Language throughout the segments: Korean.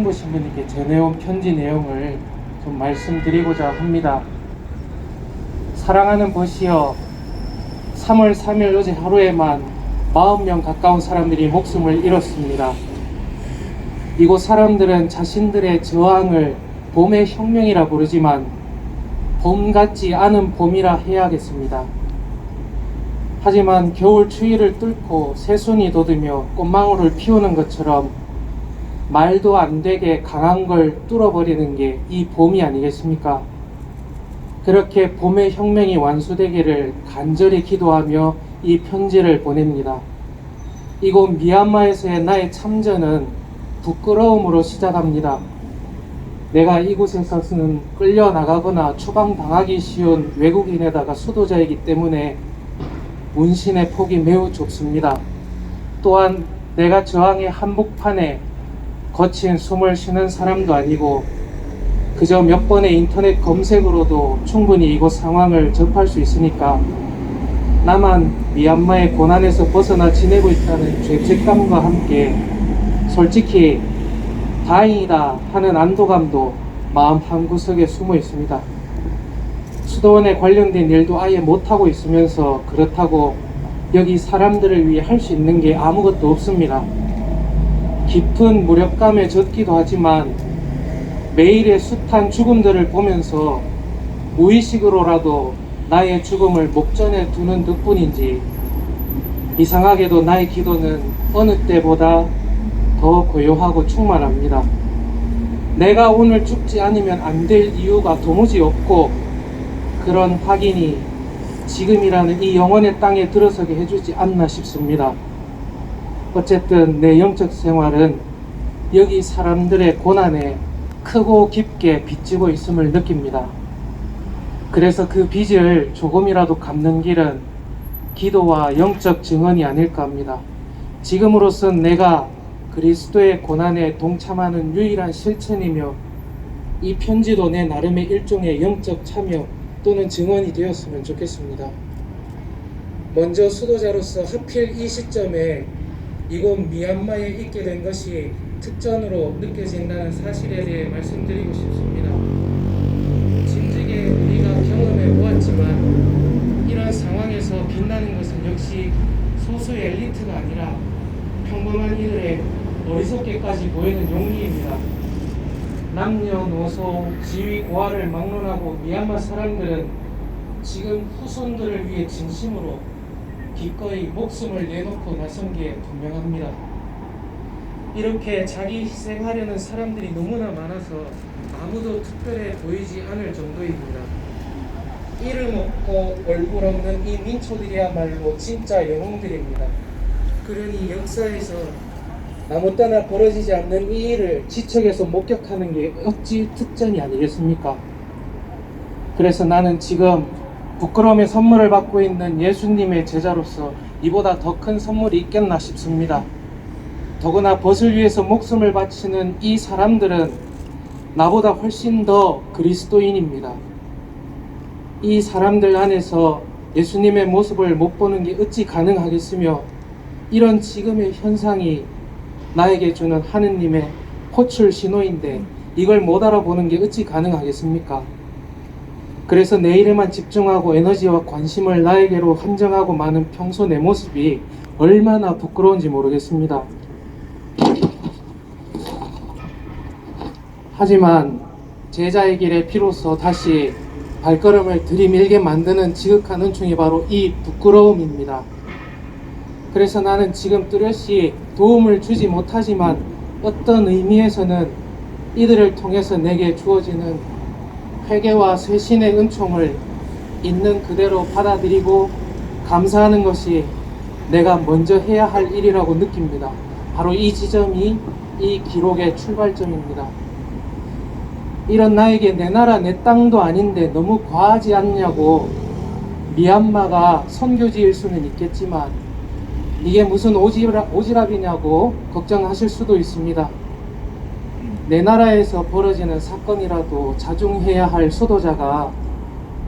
신부님께 전해온 편지 내용을 좀 말씀드리고자 합니다. 사랑하는 버시여, 3월 3일 어제 하루에만 40명 가까운 사람들이 목숨을 잃었습니다. 이곳 사람들은 자신들의 저항을 봄의 혁명이라 부르지만 봄 같지 않은 봄이라 해야겠습니다. 하지만 겨울 추위를 뚫고 새순이 돋으며 꽃망울을 피우는 것처럼 말도 안 되게 강한 걸 뚫어버리는 게 이 봄이 아니겠습니까? 그렇게 봄의 혁명이 완수되기를 간절히 기도하며 이 편지를 보냅니다. 이곳 미얀마에서의 나의 참전은 부끄러움으로 시작합니다. 내가 이곳에서는 끌려나가거나 추방당하기 쉬운 외국인에다가 수도자이기 때문에 문신의 폭이 매우 좁습니다. 또한 내가 저항의 한복판에 거친 숨을 쉬는 사람도 아니고 그저 몇 번의 인터넷 검색으로도 충분히 이곳 상황을 접할 수 있으니까 나만 미얀마의 고난에서 벗어나 지내고 있다는 죄책감과 함께 솔직히 다행이다 하는 안도감도 마음 한구석에 숨어 있습니다. 수도원에 관련된 일도 아예 못하고 있으면서 그렇다고 여기 사람들을 위해 할 수 있는 게 아무것도 없습니다. 깊은 무력감에 젖기도 하지만 매일의 숱한 죽음들을 보면서 무의식으로라도 나의 죽음을 목전에 두는 듯뿐인지 이상하게도 나의 기도는 어느 때보다 더 고요하고 충만합니다. 내가 오늘 죽지 않으면 안 될 이유가 도무지 없고 그런 확인이 지금이라는 이 영원의 땅에 들어서게 해주지 않나 싶습니다. 어쨌든 내 영적 생활은 여기 사람들의 고난에 크고 깊게 빚지고 있음을 느낍니다. 그래서 그 빚을 조금이라도 갚는 길은 기도와 영적 증언이 아닐까 합니다. 지금으로선 내가 그리스도의 고난에 동참하는 유일한 실천이며 이 편지도 내 나름의 일종의 영적 참여 또는 증언이 되었으면 좋겠습니다. 먼저 수도자로서 하필 이 시점에 이곳 미얀마에 있게 된 것이 특전으로 느껴진다는 사실에 대해 말씀드리고 싶습니다. 진즉에 우리가 경험해 보았지만 이런 상황에서 빛나는 것은 역시 소수의 엘리트가 아니라 평범한 이들의 어리석게까지 보이는 용기입니다. 남녀노소, 지위, 고하를 막론하고 미얀마 사람들은 지금 후손들을 위해 진심으로 기꺼이 목숨을 내놓고 나선 게 분명합니다. 이렇게 자기 희생하려는 사람들이 너무나 많아서 아무도 특별해 보이지 않을 정도입니다. 이름 없고 얼굴 없는 이 민초들이야말로 진짜 영웅들입니다. 그러니 역사에서 아무 때나 벌어지지 않는 이 일을 지척에서 목격하는 게 어찌 특전이 아니겠습니까? 그래서 나는 지금 부끄러움의 선물을 받고 있는 예수님의 제자로서 이보다 더 큰 선물이 있겠나 싶습니다. 더구나 벗을 위해서 목숨을 바치는 이 사람들은 나보다 훨씬 더 그리스도인입니다. 이 사람들 안에서 예수님의 모습을 못 보는 게 어찌 가능하겠으며 이런 지금의 현상이 나에게 주는 하느님의 호출 신호인데 이걸 못 알아보는 게 어찌 가능하겠습니까? 그래서 내 일에만 집중하고 에너지와 관심을 나에게로 한정하고 많은 평소 내 모습이 얼마나 부끄러운지 모르겠습니다. 하지만 제자의 길에 비로소 다시 발걸음을 들이밀게 만드는 지극한 은총이 바로 이 부끄러움입니다. 그래서 나는 지금 뚜렷이 도움을 주지 못하지만 어떤 의미에서는 이들을 통해서 내게 주어지는 회개와 쇄신의 은총을 있는 그대로 받아들이고 감사하는 것이 내가 먼저 해야 할 일이라고 느낍니다. 바로 이 지점이 이 기록의 출발점입니다. 이런 나에게 내 나라 내 땅도 아닌데 너무 과하지 않냐고 미얀마가 선교지일 수는 있겠지만 이게 무슨 오지랖이냐고 걱정하실 수도 있습니다. 내 나라에서 벌어지는 사건이라도 자중해야 할 수도자가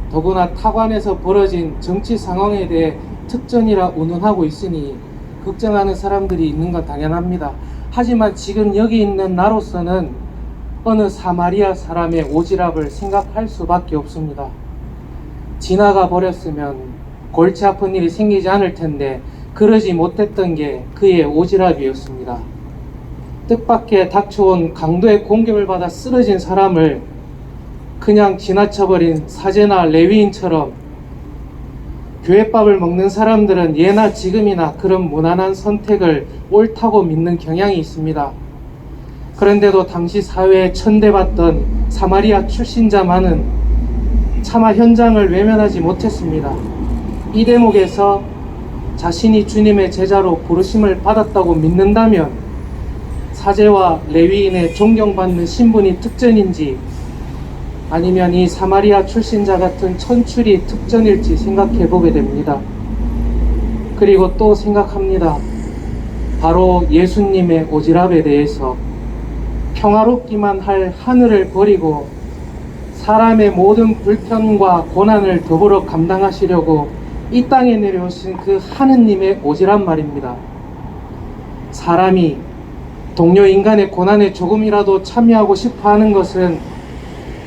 더구나 타관에서 벌어진 정치 상황에 대해 특전이라 운운하고 있으니 걱정하는 사람들이 있는 건 당연합니다. 하지만 지금 여기 있는 나로서는 어느 사마리아 사람의 오지랖을 생각할 수밖에 없습니다. 지나가 버렸으면 골치 아픈 일이 생기지 않을 텐데 그러지 못했던 게 그의 오지랖이었습니다. 뜻밖의 닥쳐온 강도의 공격을 받아 쓰러진 사람을 그냥 지나쳐버린 사제나 레위인처럼 교회밥을 먹는 사람들은 예나 지금이나 그런 무난한 선택을 옳다고 믿는 경향이 있습니다. 그런데도 당시 사회에 천대받던 사마리아 출신자만은 차마 현장을 외면하지 못했습니다. 이 대목에서 자신이 주님의 제자로 부르심을 받았다고 믿는다면 사제와 레위인의 존경받는 신분이 특전인지 아니면 이 사마리아 출신자 같은 천출이 특전일지 생각해 보게 됩니다. 그리고 또 생각합니다. 바로 예수님의 오지랖에 대해서 평화롭기만 할 하늘을 버리고 사람의 모든 불편과 고난을 더불어 감당하시려고 이 땅에 내려오신 그 하느님의 오지랖 말입니다. 사람이 동료 인간의 고난에 조금이라도 참여하고 싶어 하는 것은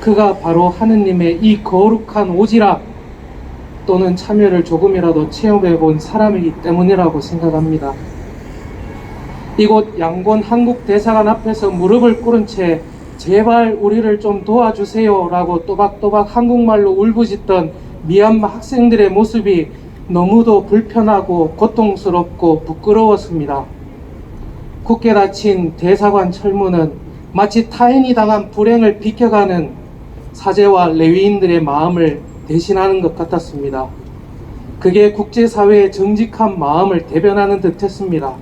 그가 바로 하느님의 이 거룩한 오지랖 또는 참여를 조금이라도 체험해 본 사람이기 때문이라고 생각합니다. 이곳 양곤 한국대사관 앞에서 무릎을 꿇은 채 제발 우리를 좀 도와주세요 라고 또박또박 한국말로 울부짖던 미얀마 학생들의 모습이 너무도 불편하고 고통스럽고 부끄러웠습니다. 굳게 닫힌 대사관 철문은 마치 타인이 당한 불행을 비켜가는 사제와 레위인들의 마음을 대신하는 것 같았습니다. 그게 국제사회의 정직한 마음을 대변하는 듯 했습니다.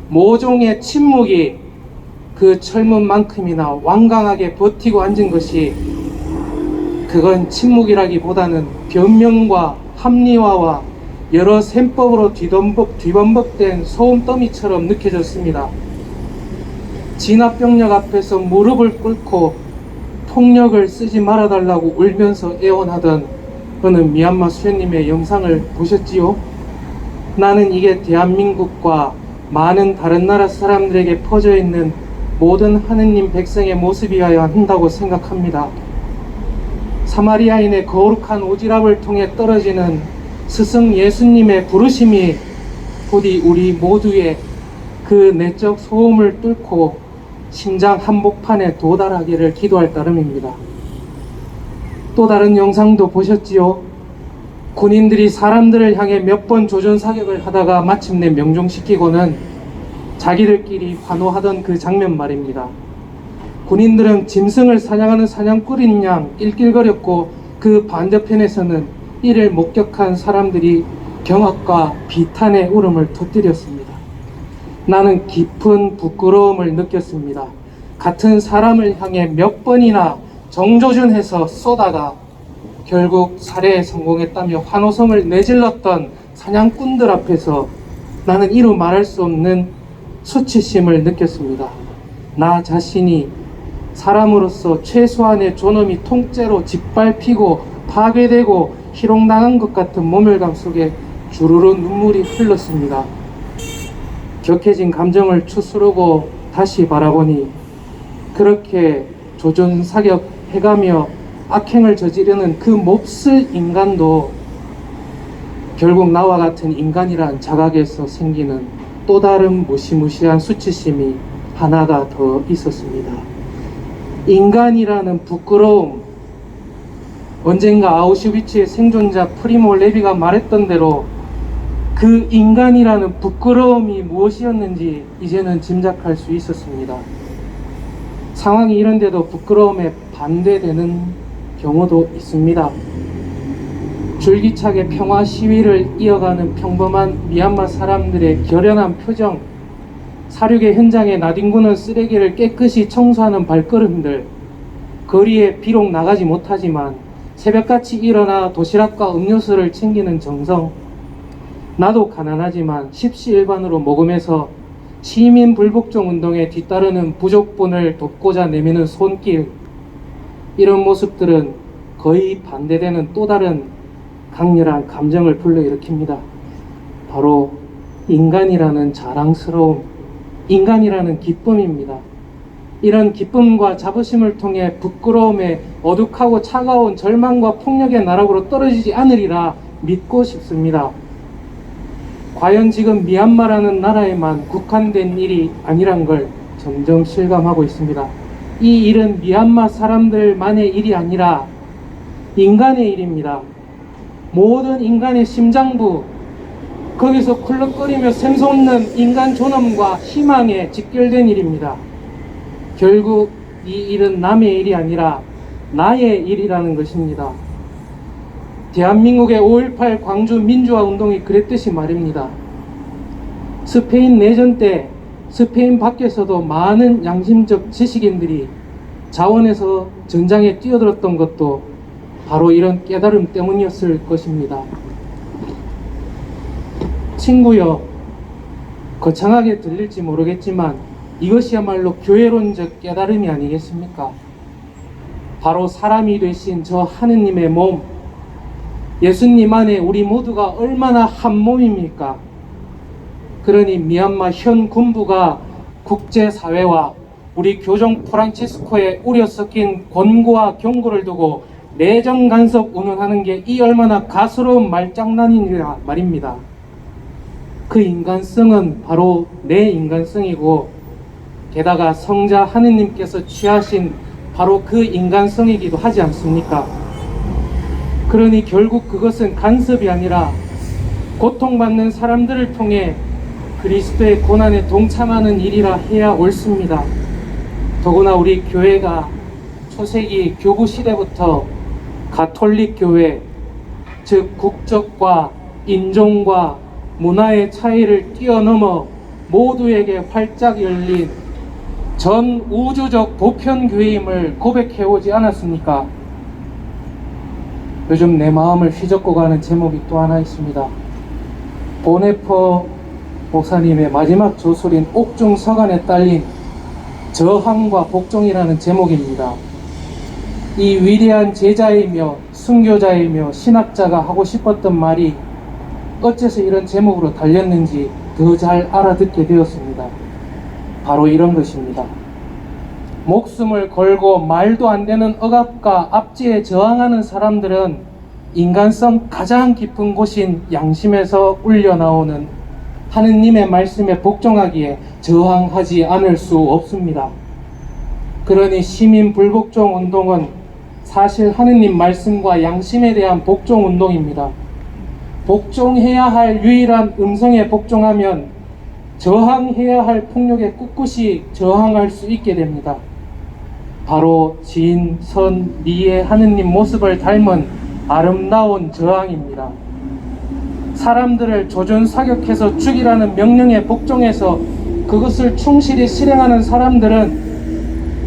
모종의 침묵이 그 철문만큼이나 완강하게 버티고 앉은 것이 그건 침묵이라기보다는 변명과 합리화와 여러 셈법으로 뒤범벅된 소음더미처럼 느껴졌습니다. 진압병력 앞에서 무릎을 꿇고 폭력을 쓰지 말아달라고 울면서 애원하던 어느 미얀마 수녀님의 영상을 보셨지요? 나는 이게 대한민국과 많은 다른 나라 사람들에게 퍼져 있는 모든 하느님 백성의 모습이어야 한다고 생각합니다. 사마리아인의 거룩한 오지랖을 통해 떨어지는 스승 예수님의 부르심이 부디 우리 모두의 그 내적 소음을 뚫고 심장 한복판에 도달하기를 기도할 따름입니다. 또 다른 영상도 보셨지요? 군인들이 사람들을 향해 몇 번 조준 사격을 하다가 마침내 명중시키고는 자기들끼리 환호하던 그 장면 말입니다. 군인들은 짐승을 사냥하는 사냥꾼인 양 낄낄거렸고 그 반대편에서는 이를 목격한 사람들이 경악과 비탄의 울음을 터뜨렸습니다. 나는 깊은 부끄러움을 느꼈습니다. 같은 사람을 향해 몇 번이나 정조준해서 쏘다가 결국 살해에 성공했다며 환호성을 내질렀던 사냥꾼들 앞에서 나는 이루 말할 수 없는 수치심을 느꼈습니다. 나 자신이 사람으로서 최소한의 존엄이 통째로 짓밟히고 파괴되고 희롱당한 것 같은 모멸감 속에 주르르 눈물이 흘렀습니다. 격해진 감정을 추스르고 다시 바라보니 그렇게 조준사격해가며 악행을 저지르는 그 몹쓸 인간도 결국 나와 같은 인간이란 자각에서 생기는 또 다른 무시무시한 수치심이 하나가 더 있었습니다. 인간이라는 부끄러움. 언젠가 아우슈비츠의 생존자 프리모 레비가 말했던 대로 그 인간이라는 부끄러움이 무엇이었는지 이제는 짐작할 수 있었습니다. 상황이 이런데도 부끄러움에 반대되는 경우도 있습니다. 줄기차게 평화 시위를 이어가는 평범한 미얀마 사람들의 결연한 표정, 사륙의 현장에 나뒹구는 쓰레기를 깨끗이 청소하는 발걸음들, 거리에 비록 나가지 못하지만 새벽같이 일어나 도시락과 음료수를 챙기는 정성, 나도 가난하지만 십시일반으로 모금해서 시민 불복종 운동에 뒤따르는 부족분을 돕고자 내미는 손길, 이런 모습들은 거의 반대되는 또 다른 강렬한 감정을 불러일으킵니다. 바로 인간이라는 자랑스러움, 인간이라는 기쁨입니다. 이런 기쁨과 자부심을 통해 부끄러움에 어둑하고 차가운 절망과 폭력의 나락으로 떨어지지 않으리라 믿고 싶습니다. 과연 지금 미얀마라는 나라에만 국한된 일이 아니란 걸 점점 실감하고 있습니다. 이 일은 미얀마 사람들만의 일이 아니라 인간의 일입니다. 모든 인간의 심장부, 거기서 쿨럭거리며 샘솟는 인간 존엄과 희망에 직결된 일입니다. 결국 이 일은 남의 일이 아니라 나의 일이라는 것입니다. 대한민국의 5.18 광주 민주화 운동이 그랬듯이 말입니다. 스페인 내전 때 스페인 밖에서도 많은 양심적 지식인들이 자원해서 전장에 뛰어들었던 것도 바로 이런 깨달음 때문이었을 것입니다. 친구여, 거창하게 들릴지 모르겠지만 이것이야말로 교회론적 깨달음이 아니겠습니까? 바로 사람이 되신 저 하느님의 몸, 예수님 안에 우리 모두가 얼마나 한 몸입니까? 그러니 미얀마 현 군부가 국제사회와 우리 교종 프란치스코의 우려 섞인 권고와 경고를 두고 내정 간섭 운운하는 게 이 얼마나 가스로운 말장난이냐 말입니다. 그 인간성은 바로 내 인간성이고 게다가 성자 하느님께서 취하신 바로 그 인간성이기도 하지 않습니까? 그러니 결국 그것은 간섭이 아니라 고통받는 사람들을 통해 그리스도의 고난에 동참하는 일이라 해야 옳습니다. 더구나 우리 교회가 초세기 교구 시대부터 가톨릭 교회, 즉 국적과 인종과 문화의 차이를 뛰어넘어 모두에게 활짝 열린 전 우주적 보편교회임을 고백해오지 않았습니까? 요즘 내 마음을 휘젓고 가는 제목이 또 하나 있습니다. 보네퍼 목사님의 마지막 조술인 옥중 서간에 딸린 저항과 복종이라는 제목입니다. 이 위대한 제자이며 순교자이며 신학자가 하고 싶었던 말이 어째서 이런 제목으로 달렸는지 더 잘 알아듣게 되었습니다. 바로 이런 것입니다. 목숨을 걸고 말도 안 되는 억압과 압제에 저항하는 사람들은 인간성 가장 깊은 곳인 양심에서 울려나오는 하느님의 말씀에 복종하기에 저항하지 않을 수 없습니다. 그러니 시민 불복종 운동은 사실 하느님 말씀과 양심에 대한 복종 운동입니다. 복종해야 할 유일한 음성에 복종하면 저항해야 할 폭력에 꿋꿋이 저항할 수 있게 됩니다. 바로 진, 선, 미의 하느님 모습을 닮은 아름다운 저항입니다. 사람들을 조준사격해서 죽이라는 명령에 복종해서 그것을 충실히 실행하는 사람들은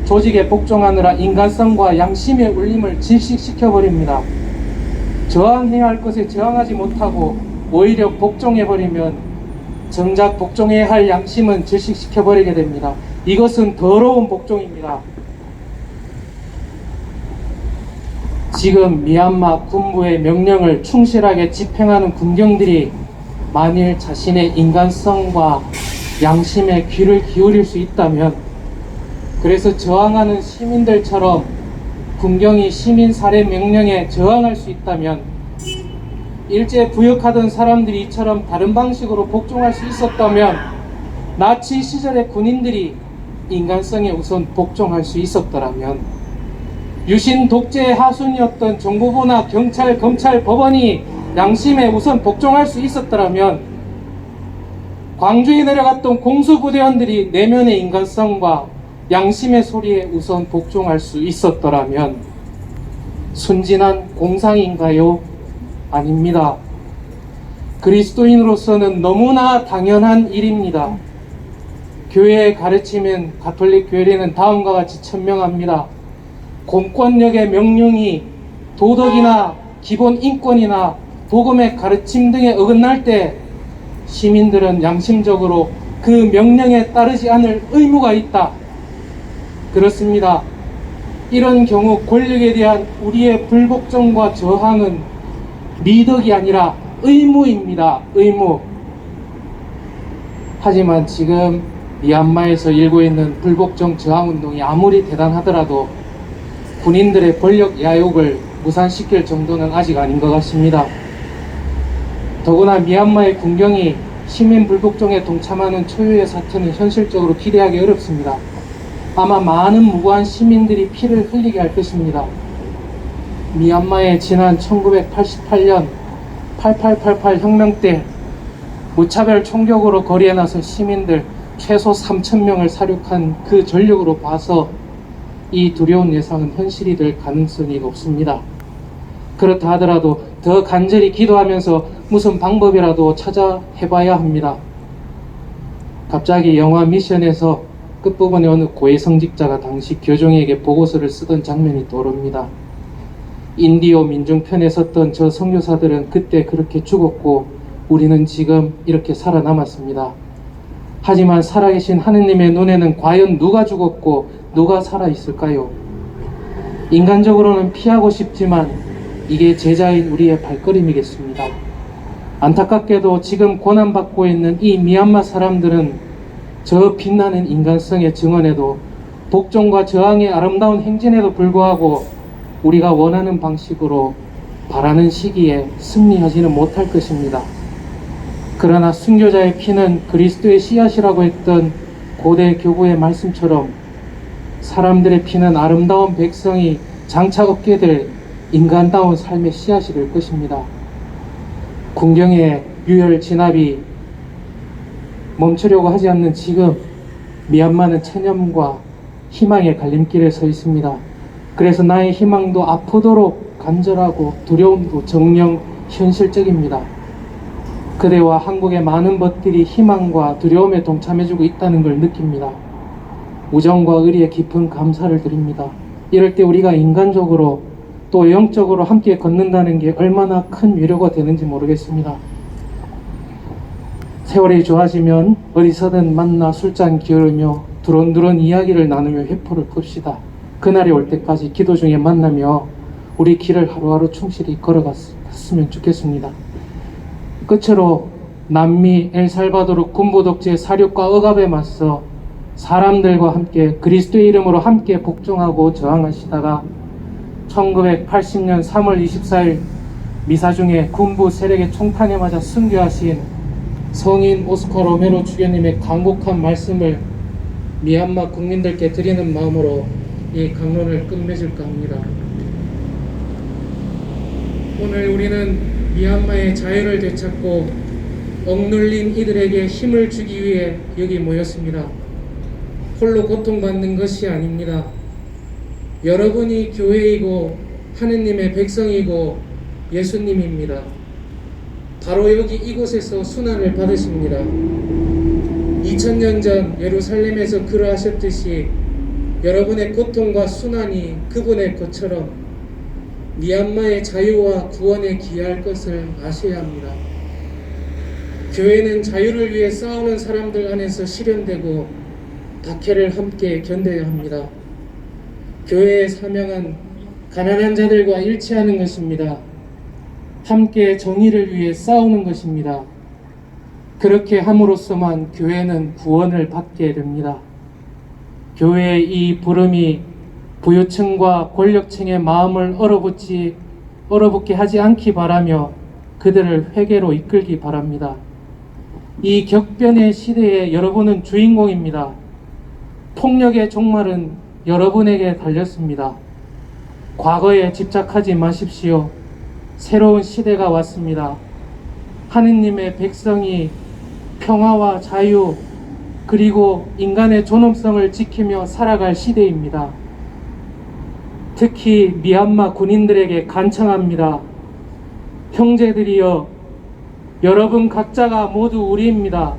조직에 복종하느라 인간성과 양심의 울림을 질식시켜버립니다. 저항해야 할 것에 저항하지 못하고 오히려 복종해버리면 정작 복종해야 할 양심은 질식시켜버리게 됩니다. 이것은 더러운 복종입니다. 지금 미얀마 군부의 명령을 충실하게 집행하는 군경들이 만일 자신의 인간성과 양심에 귀를 기울일 수 있다면, 그래서 저항하는 시민들처럼 군경이 시민 살해 명령에 저항할 수 있다면, 일제 부역하던 사람들이 이처럼 다른 방식으로 복종할 수 있었다면, 나치 시절의 군인들이 인간성에 우선 복종할 수 있었더라면, 유신 독재의 하순이었던 정보부나 경찰, 검찰, 법원이 양심에 우선 복종할 수 있었더라면, 광주에 내려갔던 공수부대원들이 내면의 인간성과 양심의 소리에 우선 복종할 수 있었더라면 순진한 공상인가요? 아닙니다. 그리스도인으로서는 너무나 당연한 일입니다. 교회의 가르침은 가톨릭 교리는 다음과 같이 천명합니다. 공권력의 명령이 도덕이나 기본 인권이나 복음의 가르침 등에 어긋날 때 시민들은 양심적으로 그 명령에 따르지 않을 의무가 있다. 그렇습니다. 이런 경우 권력에 대한 우리의 불복종과 저항은 미덕이 아니라 의무입니다. 의무. 하지만 지금 미얀마에서 일고 있는 불복종 저항운동이 아무리 대단하더라도 군인들의 권력 야욕을 무산시킬 정도는 아직 아닌 것 같습니다. 더구나 미얀마의 군경이 시민 불복종에 동참하는 초유의 사태는 현실적으로 기대하기 어렵습니다. 아마 많은 무고한 시민들이 피를 흘리게 할 것입니다. 미얀마의 지난 1988년 8888 혁명 때 무차별 총격으로 거리에 나선 시민들 최소 3,000명을 사륙한 그 전력으로 봐서 이 두려운 예상은 현실이 될 가능성이 높습니다. 그렇다 하더라도 더 간절히 기도하면서 무슨 방법이라도 찾아 해봐야 합니다. 갑자기 영화 미션에서 끝부분에 어느 고위성직자가 당시 교종에게 보고서를 쓰던 장면이 떠오릅니다. 인디오 민중편에 섰던 저 선교사들은 그때 그렇게 죽었고 우리는 지금 이렇게 살아남았습니다. 하지만 살아계신 하느님의 눈에는 과연 누가 죽었고 누가 살아있을까요? 인간적으로는 피하고 싶지만 이게 제자인 우리의 발걸음이겠습니다. 안타깝게도 지금 고난받고 있는 이 미얀마 사람들은 저 빛나는 인간성의 증언에도 복종과 저항의 아름다운 행진에도 불구하고 우리가 원하는 방식으로 바라는 시기에 승리하지는 못할 것입니다. 그러나 순교자의 피는 그리스도의 씨앗이라고 했던 고대 교부의 말씀처럼 사람들의 피는 아름다운 백성이 장차 얻게 될 인간다운 삶의 씨앗이 될 것입니다. 군경의 유혈 진압이 멈추려고 하지 않는 지금 미얀마는 체념과 희망의 갈림길에 서 있습니다. 그래서 나의 희망도 아프도록 간절하고 두려움도 정령 현실적입니다. 그대와 한국의 많은 벗들이 희망과 두려움에 동참해주고 있다는 걸 느낍니다. 우정과 의리에 깊은 감사를 드립니다. 이럴 때 우리가 인간적으로 또 영적으로 함께 걷는다는 게 얼마나 큰 위로가 되는지 모르겠습니다. 세월이 좋아지면 어디서든 만나 술잔 기울이며 두런두런 이야기를 나누며 회포를 풉시다. 그날이 올 때까지 기도 중에 만나며 우리 길을 하루하루 충실히 걸어갔으면 좋겠습니다. 끝으로 남미 엘살바도르 군부 독재 사륙과 억압에 맞서 사람들과 함께 그리스도의 이름으로 함께 복종하고 저항하시다가 1980년 3월 24일 미사 중에 군부 세력의 총탄에 맞아 순교하신 성인 오스카 로메로 주교님의 간곡한 말씀을 미얀마 국민들께 드리는 마음으로 이 강론을 끝맺을까 합니다. 오늘 우리는 미얀마의 자유를 되찾고 억눌린 이들에게 힘을 주기 위해 여기 모였습니다. 홀로 고통받는 것이 아닙니다. 여러분이 교회이고 하느님의 백성이고 예수님입니다. 바로 여기 이곳에서 순환을 받으십니다. 2000년 전 예루살렘에서 그러하셨듯이 여러분의 고통과 순환이 그분의 것처럼 미얀마의 자유와 구원에 기여할 것을 아셔야 합니다. 교회는 자유를 위해 싸우는 사람들 안에서 실현되고 박해를 함께 견뎌야 합니다. 교회의 사명은 가난한 자들과 일치하는 것입니다. 함께 정의를 위해 싸우는 것입니다. 그렇게 함으로써만 교회는 구원을 받게 됩니다. 교회의 이 부름이 부유층과 권력층의 마음을 얼어붙게 하지 않기 바라며 그들을 회개로 이끌기 바랍니다. 이 격변의 시대에 여러분은 주인공입니다. 폭력의 종말은 여러분에게 달렸습니다. 과거에 집착하지 마십시오. 새로운 시대가 왔습니다. 하느님의 백성이 평화와 자유 그리고 인간의 존엄성을 지키며 살아갈 시대입니다. 특히 미얀마 군인들에게 간청합니다. 형제들이여, 여러분 각자가 모두 우리입니다.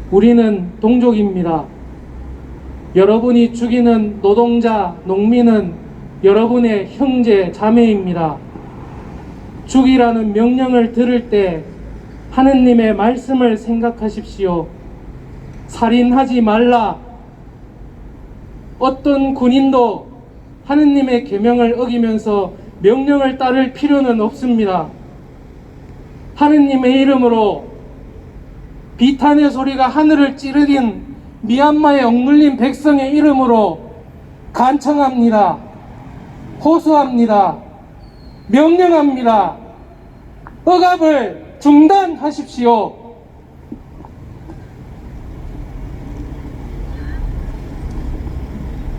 우리는 동족입니다. 여러분이 죽이는 노동자, 농민은 여러분의 형제, 자매입니다. 죽이라는 명령을 들을 때 하느님의 말씀을 생각하십시오. 살인하지 말라. 어떤 군인도 하느님의 계명을 어기면서 명령을 따를 필요는 없습니다. 하느님의 이름으로 비탄의 소리가 하늘을 찌르긴 미얀마의 억눌린 백성의 이름으로 간청합니다. 호소합니다. 명령합니다. 억압을 중단하십시오.